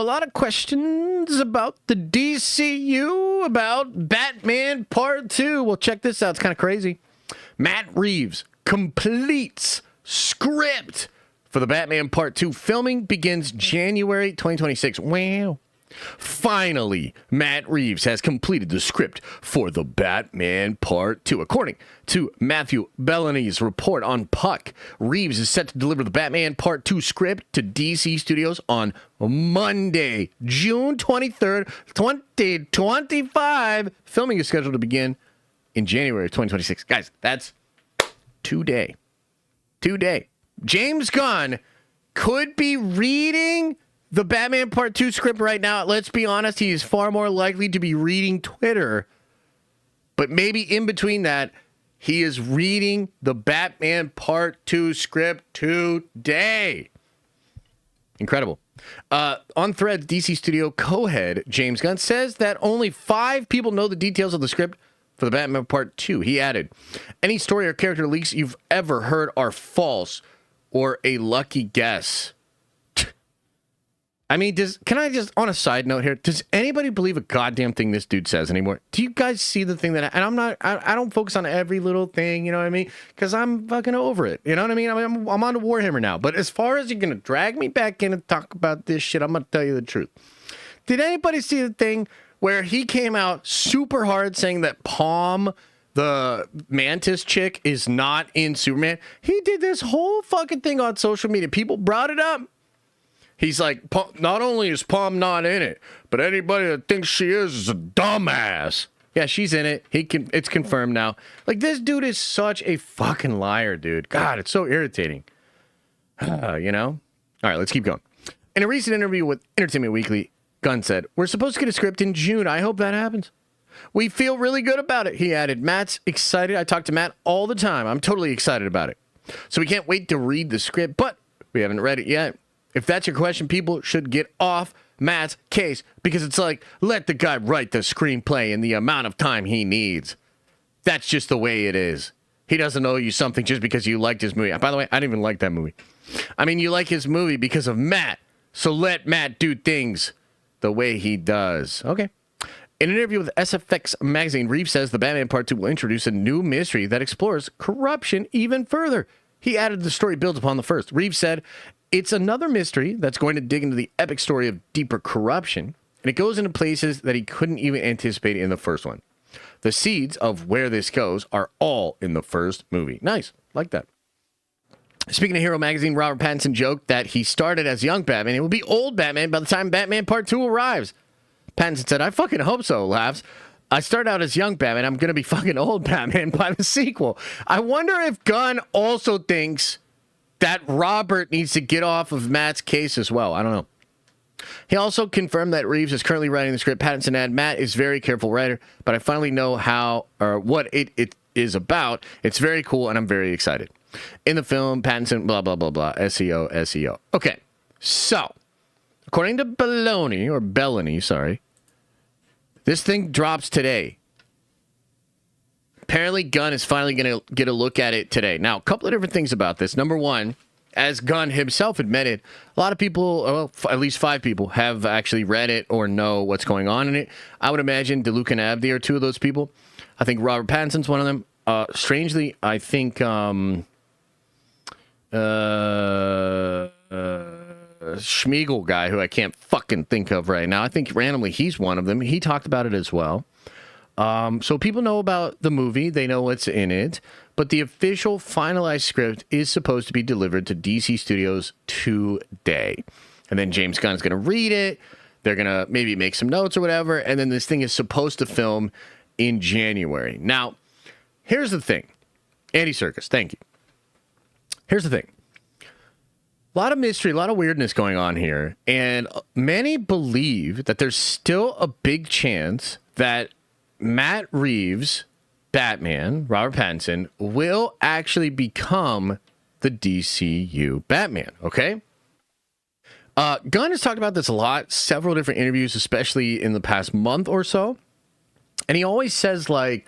lot of questions about the DCU, about Batman Part 2. Well, check this out. It's kind of crazy. Matt Reeves completes script for the Batman Part 2. Filming begins January 2026. Wow. Finally, Matt Reeves has completed the script for the Batman Part 2. According to Matthew Bellany's report on Puck, Reeves is set to deliver the Batman Part 2 script to DC Studios on Monday, June 23rd, 2025. Filming is scheduled to begin in January 2026. Guys, that's today. James Gunn could be reading the Batman Part 2 script right now. Let's be honest, he is far more likely to be reading Twitter. But maybe in between that, he is reading the Batman Part 2 script today. Incredible. On Threads, DC Studio co-head James Gunn says that only 5 people know the details of the script for the Batman Part 2. He added, any story or character leaks you've ever heard are false or a lucky guess. I mean, can I just, on a side note here, does anybody believe a goddamn thing this dude says anymore? Do you guys see the thing that, and I don't focus on every little thing, you know what I mean? Because I'm fucking over it, you know what I mean? I'm on to Warhammer now. But as far as you're going to drag me back in and talk about this shit, I'm going to tell you the truth. Did anybody see the thing where he came out super hard saying that Palm, the Mantis chick, is not in Superman? He did this whole fucking thing on social media. People brought it up. He's like, not only is Palm not in it, but anybody that thinks she is a dumbass. Yeah, she's in it. It's confirmed now. Like, this dude is such a fucking liar, dude. God, it's so irritating. You know? All right, let's keep going. In a recent interview with Entertainment Weekly, Gunn said, we're supposed to get a script in June. I hope that happens. We feel really good about it, he added. Matt's excited. I talk to Matt all the time. I'm totally excited about it. So we can't wait to read the script, but we haven't read it yet. If that's your question, people should get off Matt's case because it's like, let the guy write the screenplay in the amount of time he needs. That's just the way it is. He doesn't owe you something just because you liked his movie. By the way, I didn't even like that movie. I mean, you like his movie because of Matt, so let Matt do things the way he does. Okay. In an interview with SFX magazine, Reeves says the Batman Part 2 will introduce a new mystery that explores corruption even further. He added the story builds upon the first. Reeves said, it's another mystery that's going to dig into the epic story of deeper corruption, and it goes into places that he couldn't even anticipate in the first one. The seeds of where this goes are all in the first movie. Nice. Like that. Speaking of Hero Magazine, Robert Pattinson joked that he started as young Batman. It will be old Batman by the time Batman Part 2 arrives. Pattinson said, I fucking hope so, laughs. I start out as young Batman. I'm going to be fucking old Batman by the sequel. I wonder if Gunn also thinks that Robert needs to get off of Matt's case as well. I don't know. He also confirmed that Reeves is currently writing the script. Pattinson added, Matt is a very careful writer, but I finally know how or what it is about. It's very cool, and I'm very excited. In the film, Pattinson, blah, blah, blah, blah, SEO. Okay, so, according to Bellany, sorry, this thing drops today. Apparently, Gunn is finally going to get a look at it today. Now, a couple of different things about this. Number one, as Gunn himself admitted, a lot of people, well, at least 5 people, have actually read it or know what's going on in it. I would imagine DeLuca and Abdi are 2 of those people. I think Robert Pattinson's one of them. Strangely, I think Schmiegel guy, who I can't fucking think of right now, I think randomly he's one of them. He talked about it as well. So people know about the movie. They know what's in it. But the official finalized script is supposed to be delivered to DC Studios today. And then James Gunn is going to read it. They're going to maybe make some notes or whatever. And then this thing is supposed to film in January. Now, here's the thing. Andy Serkis, thank you. Here's the thing. A lot of mystery, a lot of weirdness going on here. And many believe that there's still a big chance that Matt Reeves, Batman, Robert Pattinson, will actually become the DCU Batman, okay? Gunn has talked about this a lot, several different interviews, especially in the past month or so. And he always says, like,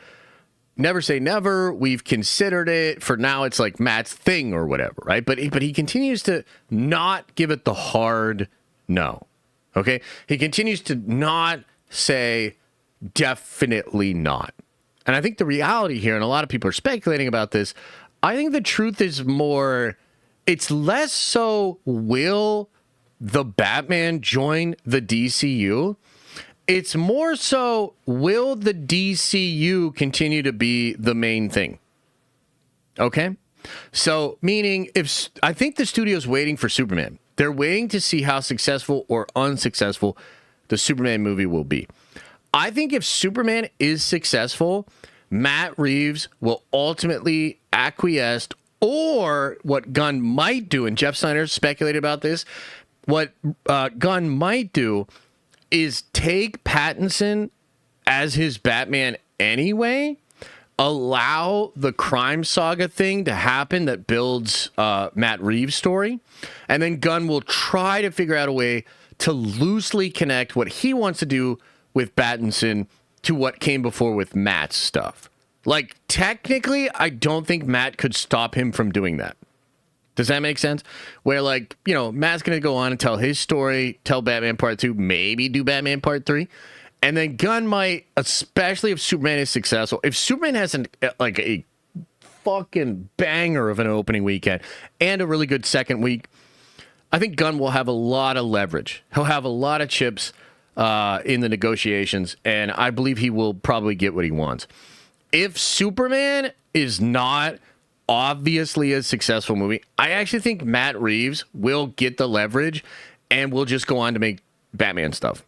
never say never, we've considered it. For now, it's like Matt's thing or whatever, right? But he continues to not give it the hard no. Okay? He continues to not say definitely not. And I think the reality here, and a lot of people are speculating about this, I think the truth is more, it's less so will the Batman join the DCU? It's more so will the DCU continue to be the main thing? Okay? So, meaning, if I think the studio's waiting for Superman. They're waiting to see how successful or unsuccessful the Superman movie will be. I think if Superman is successful, Matt Reeves will ultimately acquiesce, or what Gunn might do, and Jeff Snyder speculated about this, what Gunn might do is take Pattinson as his Batman anyway, allow the crime saga thing to happen that builds Matt Reeves' story, and then Gunn will try to figure out a way to loosely connect what he wants to do with Pattinson to what came before with Matt's stuff. Like, technically, I don't think Matt could stop him from doing that. Does that make sense? Where, like, you know, Matt's going to go on and tell his story, tell Batman Part 2, maybe do Batman Part 3. And then Gunn might, especially if Superman is successful, if Superman has a fucking banger of an opening weekend and a really good second week, I think Gunn will have a lot of leverage. He'll have a lot of chips in the negotiations, and I believe he will probably get what he wants. If Superman is not obviously a successful movie, I actually think Matt Reeves will get the leverage and will just go on to make Batman stuff.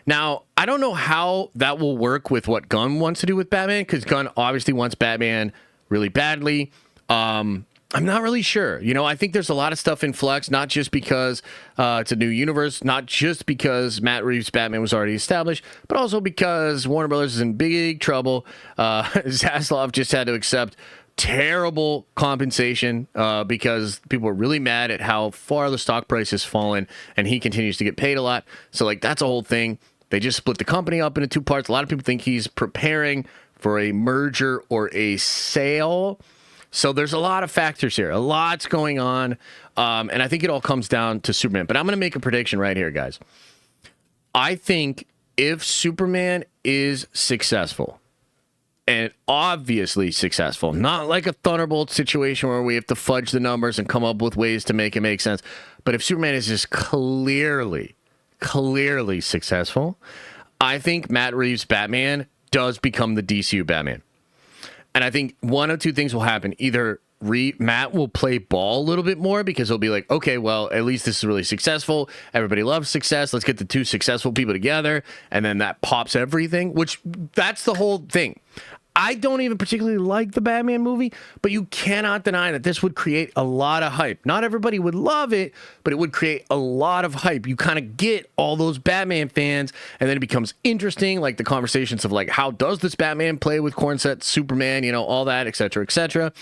Now, I don't know how that will work with what Gunn wants to do with Batman, because Gunn obviously wants Batman really badly. I'm not really sure. You know, I think there's a lot of stuff in flux, not just because it's a new universe, not just because Matt Reeves' Batman was already established, but also because Warner Brothers is in big trouble. Zaslav just had to accept terrible compensation because people are really mad at how far the stock price has fallen, and he continues to get paid a lot. So, like, that's a whole thing. They just split the company up into two parts. A lot of people think he's preparing for a merger or a sale. So there's a lot of factors here. A lot's going on. And I think it all comes down to Superman. But I'm going to make a prediction right here, guys. I think if Superman is successful, and obviously successful, not like a Thunderbolt situation where we have to fudge the numbers and come up with ways to make it make sense, but if Superman is just clearly successful, I think Matt Reeves' Batman does become the DCU Batman. And I think one of two things will happen. Either Matt will play ball a little bit more because he'll be like, okay, well, at least this is really successful. Everybody loves success. Let's get the two successful people together. And then that pops everything, which that's the whole thing. I don't even particularly like the Batman movie, but you cannot deny that this would create a lot of hype. Not everybody would love it, but it would create a lot of hype. You kind of get all those Batman fans, and then it becomes interesting, like the conversations of, like, how does this Batman play with Cornset, Superman, you know, all that, et cetera, et cetera.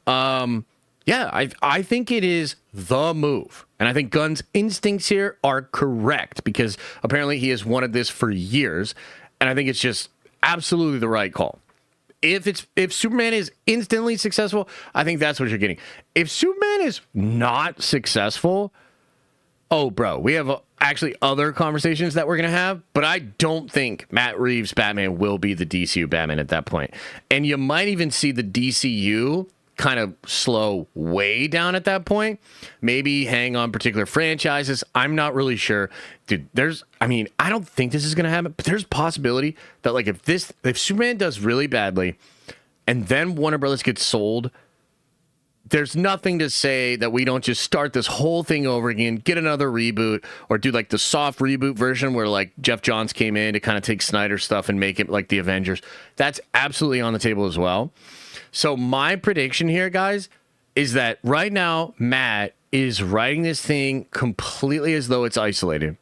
I think it is the move. And I think Gunn's instincts here are correct because apparently he has wanted this for years. And I think it's just absolutely the right call. If Superman is instantly successful, I think that's what you're getting. If Superman is not successful, oh, bro, we have actually other conversations that we're going to have, but I don't think Matt Reeves' Batman will be the DCU Batman at that point. And you might even see the DCU kind of slow way down at that point. Maybe hang on particular franchises. I'm not really sure. Dude, I don't think this is going to happen, but there's a possibility that, like, if Superman does really badly and then Warner Brothers gets sold, there's nothing to say that we don't just start this whole thing over again, get another reboot, or do like the soft reboot version where like Jeff Johns came in to kind of take Snyder's stuff and make it like the Avengers. That's absolutely on the table as well. So my prediction here, guys, is that right now Matt is writing this thing completely as though it's isolated.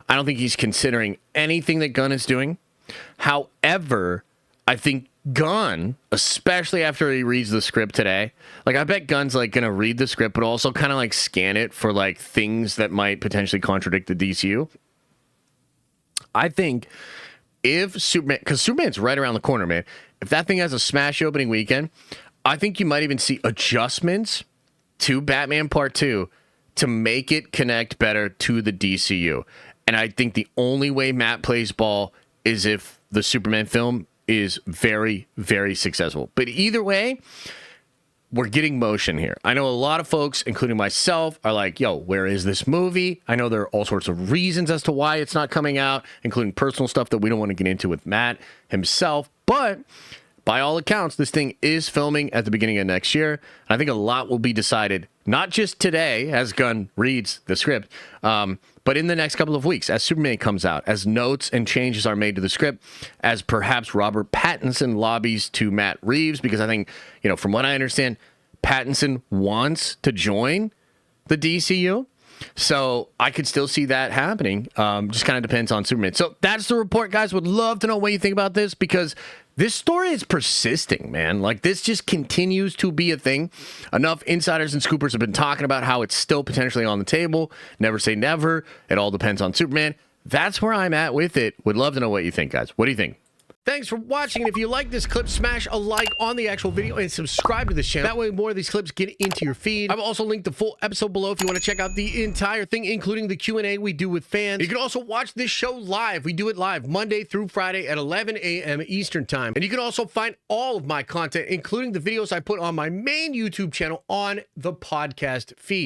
I don't think he's considering anything that Gunn is doing. However, I think Gunn, especially after he reads the script today, like, I bet Gunn's like going to read the script, but also kind of like scan it for like things that might potentially contradict the DCU. I think if Superman, because Superman's right around the corner, man. If that thing has a smash opening weekend, I think you might even see adjustments to Batman Part 2 to make it connect better to the DCU. And I think the only way Matt plays ball is if the Superman film is very, very successful. But either way, we're getting motion here. I know a lot of folks, including myself, are like, yo, where is this movie? I know there are all sorts of reasons as to why it's not coming out, including personal stuff that we don't want to get into with Matt himself. But by all accounts, this thing is filming at the beginning of next year. I think a lot will be decided, not just today, as Gunn reads the script, but in the next couple of weeks, as Superman comes out, as notes and changes are made to the script, as perhaps Robert Pattinson lobbies to Matt Reeves, because I think, from what I understand, Pattinson wants to join the DCU. So I could still see that happening. Just kind of depends on Superman. So that's the report, guys. Would love to know what you think about this, because this story is persisting, man. Like, this just continues to be a thing. Enough insiders and scoopers have been talking about how it's still potentially on the table. Never say never. It all depends on Superman. That's where I'm at with it. Would love to know what you think, guys. What do you think? Thanks for watching, and if you like this clip, smash a like on the actual video and subscribe to this channel. That way more of these clips get into your feed. I've also linked the full episode below if you want to check out the entire thing, including the Q&A we do with fans. You can also watch this show live. We do it live Monday through Friday at 11 a.m. Eastern Time. And you can also find all of my content, including the videos I put on my main YouTube channel, on the podcast feed.